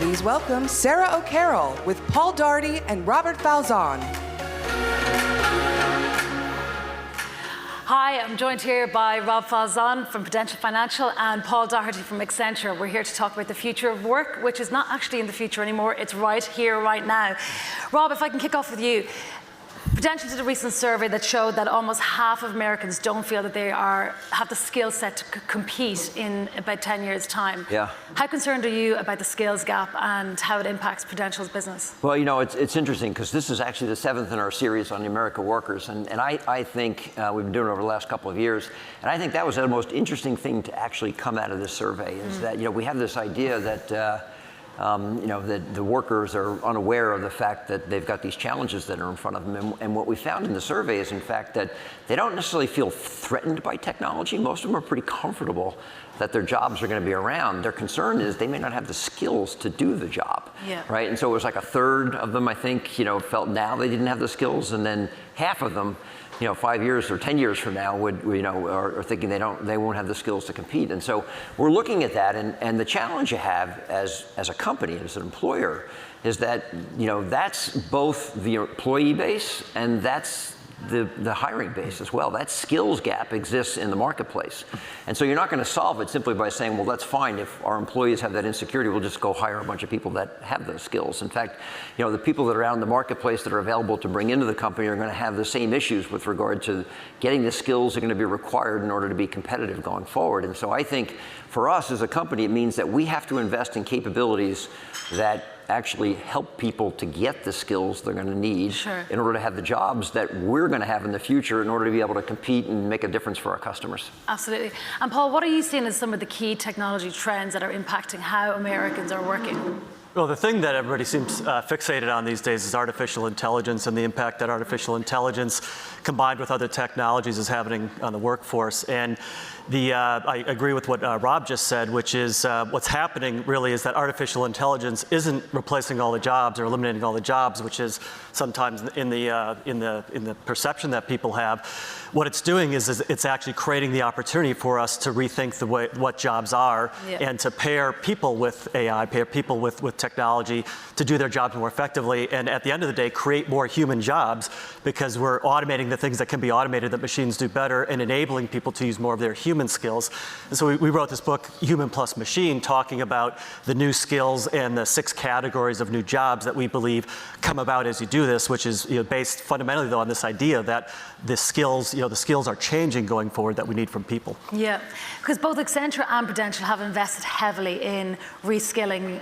Please welcome Sarah O'Carroll with Paul Daugherty and Robert Falzon. Hi, I'm joined here by Rob Falzon from Prudential Financial and Paul Daugherty from Accenture. We're here to talk about the future of work, which is not actually in the future anymore, it's right here, right now. Rob, if I can kick off with you. Prudential did a recent survey that showed that almost half of Americans don't feel that they have the skill set to compete in about 10 years' time. Yeah. How concerned are you about the skills gap and how it impacts Prudential's business? Well, you know, it's interesting because this is actually the 7th in our series on the America workers. And I think we've been doing it over the last couple of years. And I think that was the most interesting thing to actually come out of this survey is that, you know, we have this idea that, you know, that the workers are unaware of the fact that they've got these challenges that are in front of them. And what we found in the survey is, in fact, that they don't necessarily feel threatened by technology. Most of them are pretty comfortable that their jobs are going to be around. Their concern is they may not have the skills to do the job, right? And so it was like a third of them, I think, you know, felt now they didn't have the skills, and then half of them, you know, 5 years or 10 years from now would, you know, are thinking they won't have the skills to compete. And so we're looking at that, and the challenge you have as a company, as an employer, is that, you know, that's both the employee base and that's the hiring base as well. That skills gap exists in the marketplace. And so you're not going to solve it simply by saying, well, that's fine. If our employees have that insecurity, we'll just go hire a bunch of people that have those skills. In fact, you know, the people that are out in the marketplace that are available to bring into the company are going to have the same issues with regard to getting the skills that are going to be required in order to be competitive going forward. And so I think for us as a company, it means that we have to invest in capabilities that actually help people to get the skills they're going to need in order to have the jobs that we're going to have in the future in order to be able to compete and make a difference for our customers. Absolutely. And Paul, what are you seeing as some of the key technology trends that are impacting how Americans are working? Well, the thing that everybody seems fixated on these days is artificial intelligence and the impact that artificial intelligence combined with other technologies is having on the workforce. And I agree with what Rob just said, which is what's happening really is that artificial intelligence isn't replacing all the jobs or eliminating all the jobs, which is sometimes in the perception that people have. What it's doing is it's actually creating the opportunity for us to rethink the way what jobs are and to pair people with AI, pair people with technology to do their jobs more effectively, and at the end of the day, create more human jobs because we're automating the things that can be automated that machines do better and enabling people to use more of their human skills. And so we wrote this book, Human Plus Machine, talking about the new skills and the 6 categories of new jobs that we believe come about as you do this, which is, you know, based fundamentally though on this idea that the skills, you know, the skills are changing going forward that we need from people. Yeah, because both Accenture and Prudential have invested heavily in reskilling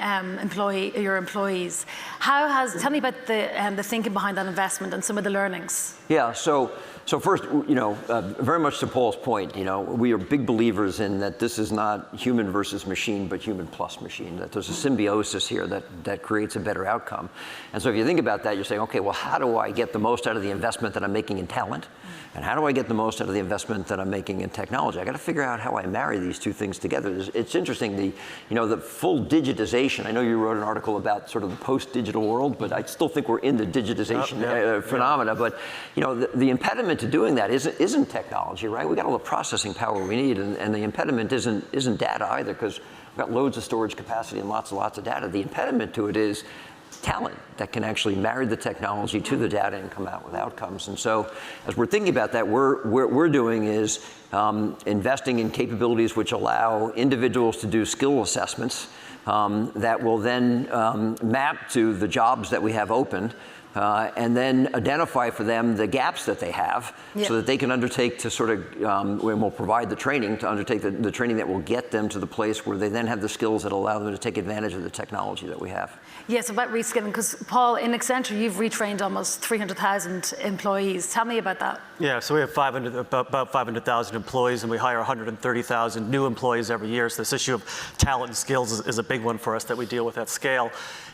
your employees. Tell me about the thinking behind that investment and some of the learnings. Yeah, so first, you know, very much to Paul's point, you know, we are big believers in that this is not human versus machine, but human plus machine, that there's a symbiosis here that creates a better outcome. And so if you think about that, you're saying, okay, well, how do I get the most out of the investment that I'm making in talent? And how do I get the most out of the investment that I'm making in technology? I got to figure out how I marry these two things together. It's interesting, the full digitization. I know you wrote an article about sort of the post-digital world, but I still think we're in the digitization phenomena. But you know, the impediment to doing that isn't technology, right? We got all the processing power we need, and the impediment isn't data either, because we've got loads of storage capacity and lots of data. The impediment to it is talent that can actually marry the technology to the data and come out with outcomes. And so as we're thinking about that, what we're doing is investing in capabilities which allow individuals to do skill assessments that will then map to the jobs that we have open, and then identify for them the gaps that they have so that they can undertake to sort of, we'll provide the training to undertake the training that will get them to the place where they then have the skills that allow them to take advantage of the technology that we have. Yes, about reskilling, because Paul, in Accenture, you've retrained almost 300,000 employees. Tell me about that. Yeah, so we have about 500,000 employees, and we hire 130,000 new employees every year. So this issue of talent and skills is a big one for us that we deal with at scale.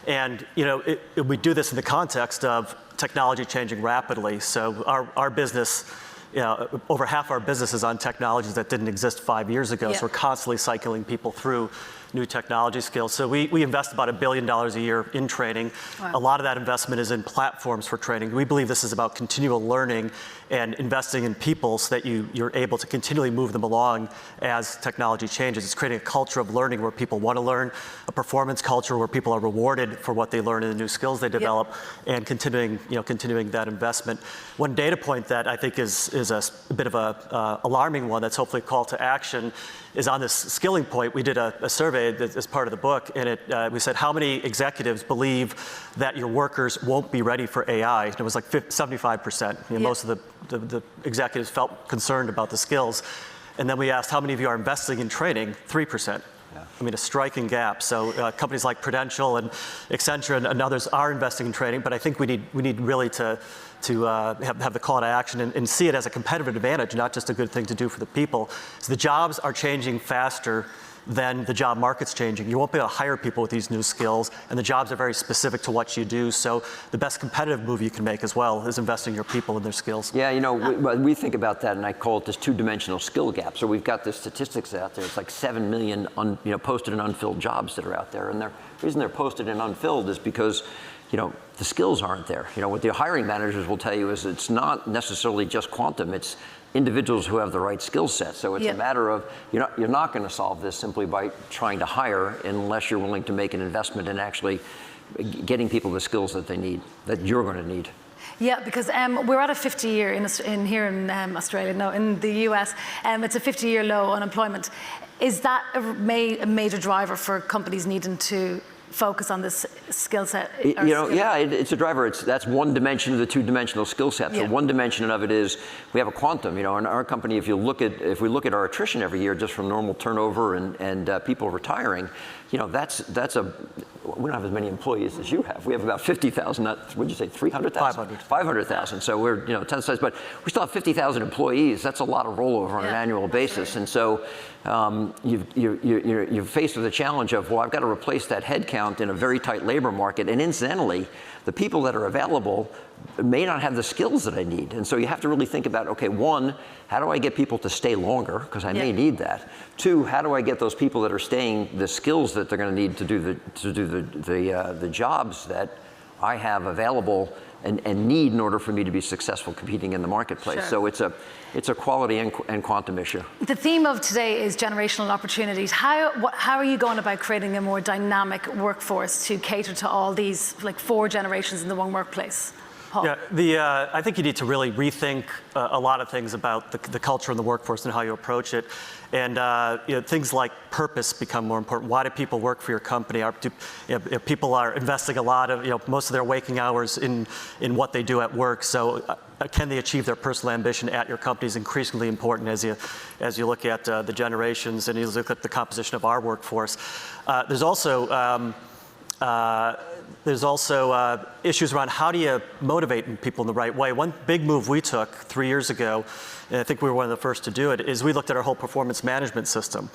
And you know, we do this in the context of technology changing rapidly. So our business, you know, over half our business is on technologies that didn't exist 5 years ago. So we're constantly cycling people through new technology skills. So we invest about $1 billion a year in training. Wow. A lot of that investment is in platforms for training. We believe this is about continual learning and investing in people so that you're able to continually move them along as technology changes. It's creating a culture of learning where people want to learn, a performance culture where people are rewarded for what they learn and the new skills they develop, and continuing that investment. One data point that I think is a bit of a alarming one that's hopefully a call to action is on this skilling point. We did a survey as part of the book, and we said how many executives believe that your workers won't be ready for AI, and it was like 75%. Most of the executives felt concerned about the skills. And then we asked how many of you are investing in training, 3%. I mean, a striking gap. So companies like Prudential and Accenture and others are investing in training, but I think we need really to have the call to action and see it as a competitive advantage, not just a good thing to do for the people. So the jobs are changing faster than the job market's changing. You won't be able to hire people with these new skills, and the jobs are very specific to what you do. So the best competitive move you can make as well is investing in your people and their skills. Yeah, we think about that, and I call it this two-dimensional skill gap. So we've got the statistics out there. It's like 7 million posted and unfilled jobs that are out there, and the reason they're posted and unfilled is because the skills aren't there. What the hiring managers will tell you is it's not necessarily just quantum. It's individuals who have the right skill set. So it's a matter of you're not going to solve this simply by trying to hire unless you're willing to make an investment in actually getting people the skills that they need, that you're going to need. Yeah, because we're at a 50-year here in Australia, no, in the US, it's a 50-year low unemployment. Is that a major driver for companies needing to focus on this skill set? It's a driver. That's one dimension of the two-dimensional skill set. So one dimension of it is we have a quantum. In our company, if we look at our attrition every year just from normal turnover and people retiring, we don't have as many employees as you have. We have about 50,000. What did you say? 300,000? 500,000. So we're 10 size, but we still have 50,000 employees. That's a lot of rollover on an annual basis. And so you're faced with the challenge of, well, I've got to replace that headcount in a very tight labor market. And incidentally, the people that are available may not have the skills that I need. And so you have to really think about, okay, one, how do I get people to stay longer? Because I may need that. Two, how do I get those people that are staying the skills that they're going to need to do the jobs that I have available and need in order for me to be successful competing in the marketplace. So it's a quality and quantum issue. The theme of today is generational opportunities. How are you going about creating a more dynamic workforce to cater to all these, like 4 generations in the one workplace? Paul? Yeah, I think you need to really rethink a lot of things about the culture in the workforce and how you approach it. And things like purpose become more important. Why do people work for your company? People are investing a lot of, most of their waking hours in what they do at work. So can they achieve their personal ambition at your company is increasingly important as you look at the generations and you look at the composition of our workforce. There's also issues around how do you motivate people in the right way. One big move we took 3 years ago, and I think we were one of the first to do it, is we looked at our whole performance management system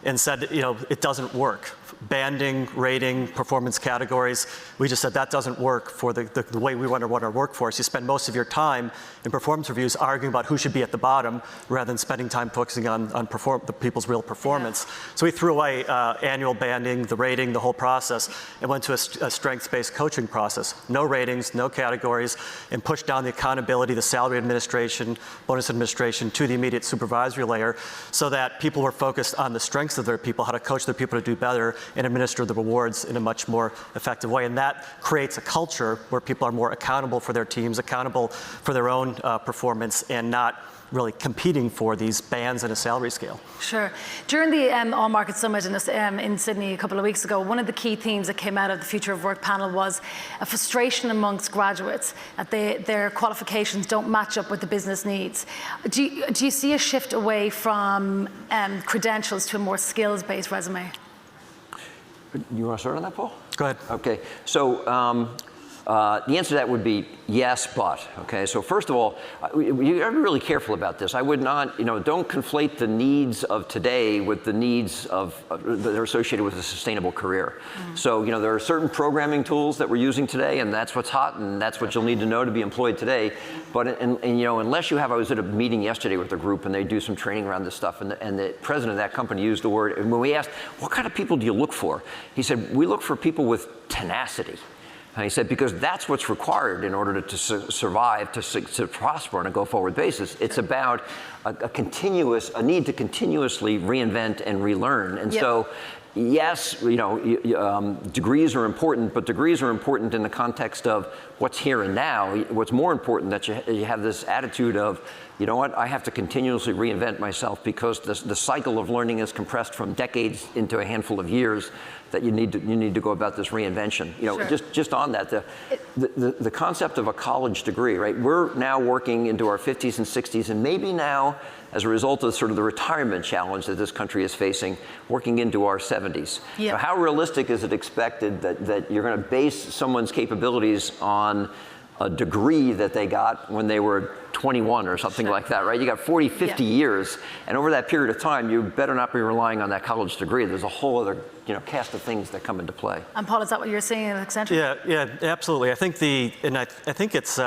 and said, it doesn't work. Banding, rating, performance categories, we just said that doesn't work for the way we want to run our workforce. You spend most of your time in performance reviews arguing about who should be at the bottom rather than spending time focusing on the people's real performance. So we threw away annual banding, the rating, the whole process, and went to a strengths-based coaching process. No ratings, no categories, and pushed down the accountability, the salary administration, bonus administration to the immediate supervisory layer so that people were focused on the strengths of their people, how to coach their people to do better, and administer the rewards in a much more effective way. And that creates a culture where people are more accountable for their teams, accountable for their own performance, and not really competing for these bands in a salary scale. Sure. During the All Market Summit in Sydney a couple of weeks ago, one of the key themes that came out of the Future of Work panel was a frustration amongst graduates that their qualifications don't match up with the business needs. Do you see a shift away from credentials to a more skills-based resume? You want to start on that, Paul? Go ahead. Okay. So The answer to that would be yes, but. Okay, so first of all, you got to be really careful about this. I would not, don't conflate the needs of today with the needs that are associated with a sustainable career. So, there are certain programming tools that we're using today, and that's what's hot, and that's what you'll need to know to be employed today. But unless you have, I was at a meeting yesterday with a group, and they do some training around this stuff, and the president of that company used the word. And when we asked, what kind of people do you look for? He said, we look for people with tenacity. And he said, because that's what's required in order to survive, to prosper on a go-forward basis. It's about a need to continuously reinvent and relearn. And so, yes, degrees are important, but degrees are important in the context of what's here and now. What's more important that you have this attitude of, you know what, I have to continuously reinvent myself because the cycle of learning is compressed from decades into a handful of years. That you need to go about this reinvention. Just on that, the concept of a college degree, right? We're now working into our 50s and 60s, and maybe now, as a result of sort of the retirement challenge that this country is facing, working into our 70s. So how realistic is it expected that you're going to base someone's capabilities on a degree that they got when they were 21 or something like that, right? You got 40, 50 years, and over that period of time, you better not be relying on that college degree. There's a whole other cast of things that come into play. And Paul, is that what you're seeing at Accenture? Yeah, absolutely. I think I think it's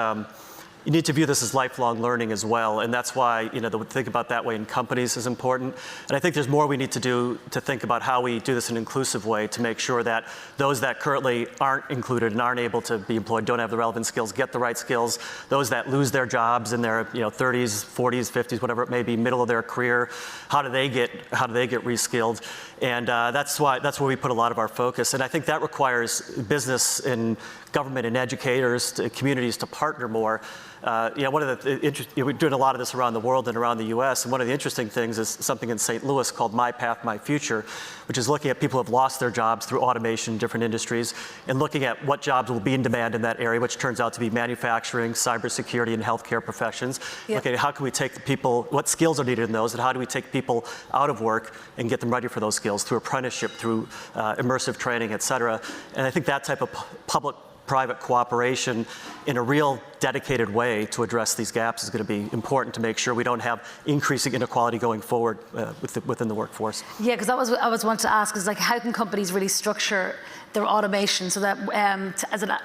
you need to view this as lifelong learning as well, and that's why to think about that way in companies is important. And I think there's more we need to do to think about how we do this in an inclusive way to make sure that those that currently aren't included and aren't able to be employed, don't have the relevant skills, get the right skills. Those that lose their jobs in their 30s, 40s, 50s, whatever it may be, middle of their career, how do they get reskilled? And that's where we put a lot of our focus. And I think that requires business and government and educators, communities to partner more. One of the we're doing a lot of this around the world and around the U.S. And one of the interesting things is something in St. Louis called My Path, My Future, which is looking at people who have lost their jobs through automation in different industries, and looking at what jobs will be in demand in that area, which turns out to be manufacturing, cybersecurity, and healthcare professions. Looking at how can we take the people, what skills are needed in those, and how do we take people out of work and get them ready for those skills through apprenticeship, through immersive training, et cetera. And I think that type of public-private cooperation in a real dedicated way to address these gaps is going to be important to make sure we don't have increasing inequality going forward within the workforce. Yeah, because I was wanting to ask is how can companies really structure their automation so that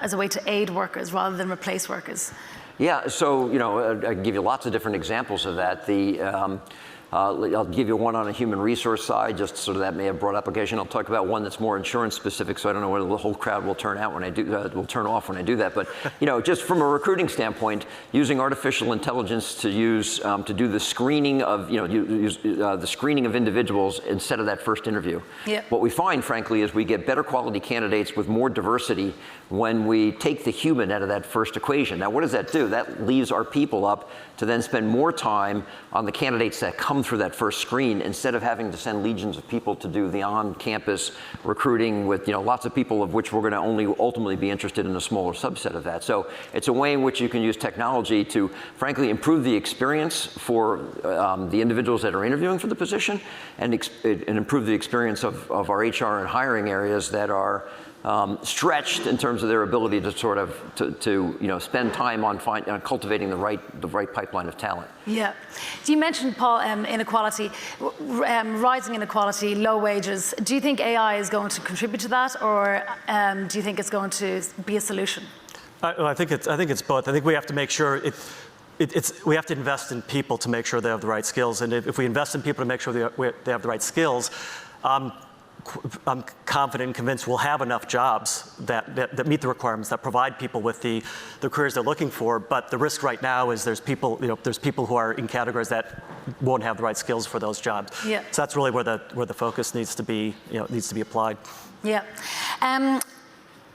as a way to aid workers rather than replace workers? Yeah, so I can give you lots of different examples of that. I'll give you one on a human resource side, just so that may have broad application. I'll talk about one that's more insurance specific, so I don't know whether the whole crowd will turn out when I do. Will turn off when I do that. But just from a recruiting standpoint, using artificial intelligence to do the screening of the screening of individuals instead of that first interview. What we find, frankly, is we get better quality candidates with more diversity when we take the human out of that first equation. Now, what does that do? That leaves our people up to then spend more time on the candidates that come through that first screen instead of having to send legions of people to do the on-campus recruiting with lots of people of which we're going to only ultimately be interested in a smaller subset of that. So it's a way in which you can use technology to, frankly, improve the experience for the individuals that are interviewing for the position and improve the experience of our HR and hiring areas that are stretched in terms of their ability to sort of spend time on cultivating the right pipeline of talent. Yeah. You mentioned, Paul, inequality, rising inequality, low wages. Do you think AI is going to contribute to that, or do you think it's going to be a solution? I think it's both. I think we have to make sure we have to invest in people to make sure they have the right skills, and if we invest in people to make sure they have the right skills, I'm confident and convinced we'll have enough jobs that meet the requirements, that provide people with the careers they're looking for. But the risk right now is there's people who are in categories that won't have the right skills for those jobs. So that's really where the focus needs to be applied. Yeah.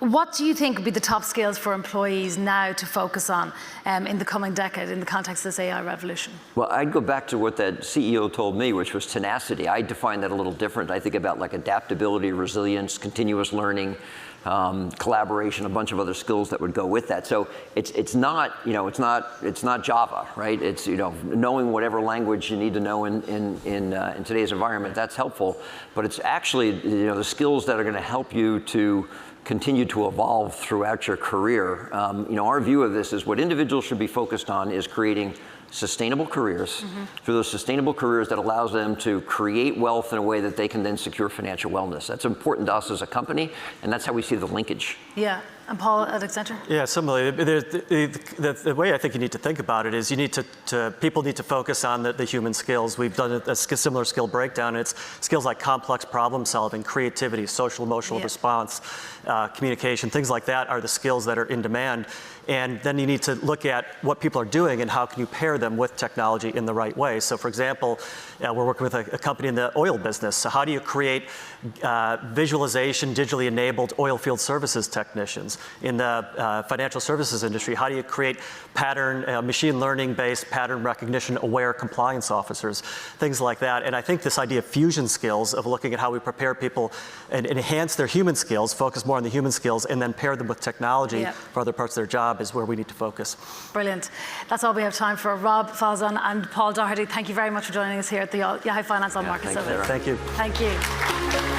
What do you think would be the top skills for employees now to focus on in the coming decade in the context of this AI revolution? Well, I'd go back to what that CEO told me, which was tenacity. I define that a little different. I think about like adaptability, resilience, continuous learning, collaboration, a bunch of other skills that would go with that. So it's not, you know, it's not Java, right? It's, you know, knowing whatever language you need to know in today's environment. That's helpful, but it's actually, you know, the skills that are going to help you to continue to evolve throughout your career. You know, our view of this is what individuals should be focused on is creating sustainable careers, through those sustainable careers that allows them to create wealth in a way that they can then secure financial wellness. That's important to us as a company, and that's how we see the linkage. Yeah. And Paul at Accenture? Yeah, similarly, the way I think you need to think about it is you need people need to focus on the human skills. We've done a similar skill breakdown. It's skills like complex problem solving, creativity, social emotional response, communication, things like that are the skills that are in demand. And then you need to look at what people are doing and how can you pair them with technology in the right way. So for example, we're working with a company in the oil business. So how do you create visualization, digitally enabled oil field services technicians? In the financial services industry, how do you create machine learning based pattern recognition aware compliance officers, things like that. And I think this idea of fusion skills, of looking at how we prepare people and enhance their human skills, focus more on the human skills, and then pair them with technology for other parts of their job is where we need to focus. Brilliant. That's all we have time for. Rob Falzon and Paul Daugherty, thank you very much for joining us here at the Yahoo Finance on Market Summit. Thank you. Thank you.